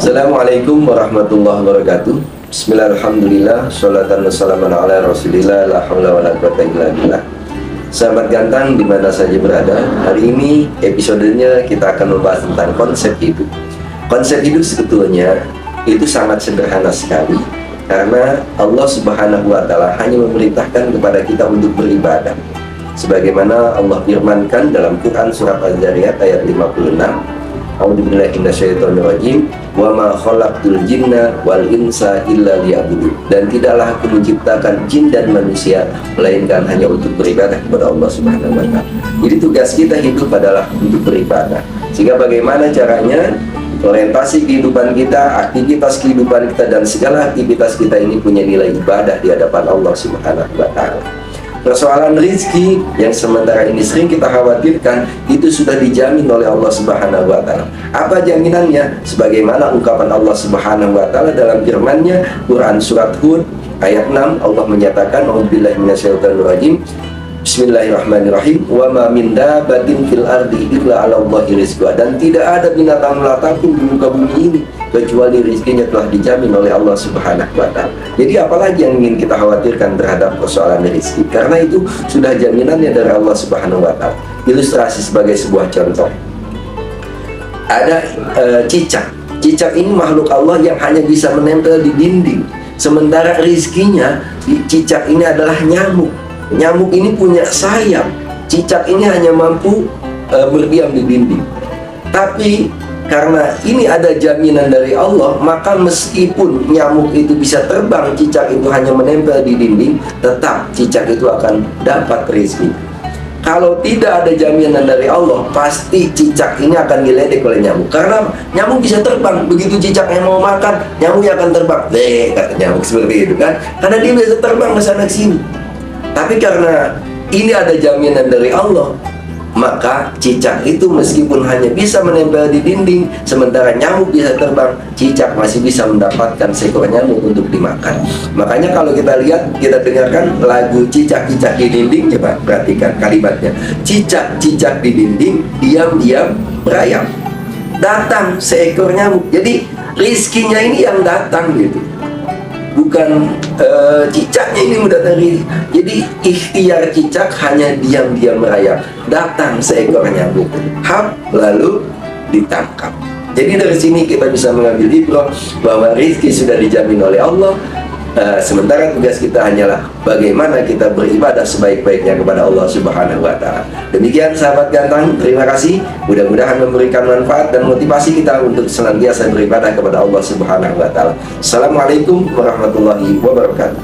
Assalamualaikum warahmatullahi wabarakatuh. Bismillahirrahmanirrahim. Sholatan wassalamun ala rasulillah. La hawla wa la quwwata illa billah. Sahabat gantang dimana saja berada, hari ini episodenya kita akan membahas tentang konsep hidup. Konsep hidup sebetulnya itu sangat sederhana sekali, karena Allah Subhanahu wa Ta'ala hanya memerintahkan kepada kita untuk beribadah. Sebagaimana Allah firmankan dalam Quran surat Az-Zariyat ayat 56, A'udzubillahi minasyaitonirrajim, wa ma khalaqtul jinna wal insa illa liya'budun. Dan tidaklah aku menciptakan jin dan manusia melainkan hanya untuk beribadah kepada Allah Subhanahu wa Ta'ala. Jadi tugas kita hidup adalah untuk beribadah. Sehingga bagaimana caranya orientasi kehidupan kita, aktivitas kehidupan kita, dan segala aktivitas kita ini punya nilai ibadah di hadapan Allah Subhanahu wa Ta'ala. Persoalan rizki yang sementara ini sering kita khawatirkan itu sudah dijamin oleh Allah Subhanahu wa Ta'ala. Apa jaminannya? Sebagaimana ungkapan Allah Subhanahu wa Ta'ala dalam firman-Nya Quran surat Hud ayat 6, Allah menyatakan, A'udzubillahi minasyaitonirrajim, Bismillahirrahmanirrahim, wa ma min dabbatin fil ardi illa 'ala Allahi rizquha. Dan tidak ada binatang melata pun di muka bumi ini kecuali rizkinya telah dijamin oleh Allah Subhanahu wa Ta'ala. Jadi apalagi yang ingin kita khawatirkan terhadap persoalan rizki, karena itu sudah jaminannya dari Allah Subhanahu wa Ta'ala. Ilustrasi sebagai sebuah contoh, ada cicak. Cicak ini makhluk Allah yang hanya bisa menempel di dinding, sementara rizkinya di cicak ini adalah nyamuk. Nyamuk ini punya sayap, cicak ini hanya mampu berdiam di dinding. Tapi karena ini ada jaminan dari Allah, maka meskipun nyamuk itu bisa terbang, cicak itu hanya menempel di dinding, tetap cicak itu akan dapat rezeki. Kalau tidak ada jaminan dari Allah, pasti cicak ini akan diledek oleh nyamuk. Karena nyamuk bisa terbang, begitu cicaknya mau makan, nyamuknya akan terbang. Kata nyamuk seperti itu kan, karena dia bisa terbang ke sana sini. Tapi karena ini ada jaminan dari Allah, maka cicak itu meskipun hanya bisa menempel di dinding, sementara nyamuk bisa terbang, cicak masih bisa mendapatkan seekor nyamuk untuk dimakan. Makanya kalau kita lihat, kita dengarkan lagu Cicak-Cicak di Dinding, coba perhatikan kalimatnya. Cicak-cicak di dinding, diam-diam berayap, datang seekor nyamuk. Jadi rizkinya ini yang datang gitu, bukan cicaknya ini mendatangi. Jadi ikhtiar cicak hanya diam-diam merayap, datang seekor nyamuk, hap, lalu ditangkap. Jadi dari sini kita bisa mengambil ibrah bahwa rizki sudah dijamin oleh Allah. Sementara tugas kita hanyalah bagaimana kita beribadah sebaik-baiknya kepada Allah Subhanahu wa Ta'ala. Demikian sahabat gantang, terima kasih. Mudah-mudahan memberikan manfaat dan motivasi kita untuk senantiasa beribadah kepada Allah Subhanahu wa Ta'ala. Assalamualaikum warahmatullahi wabarakatuh.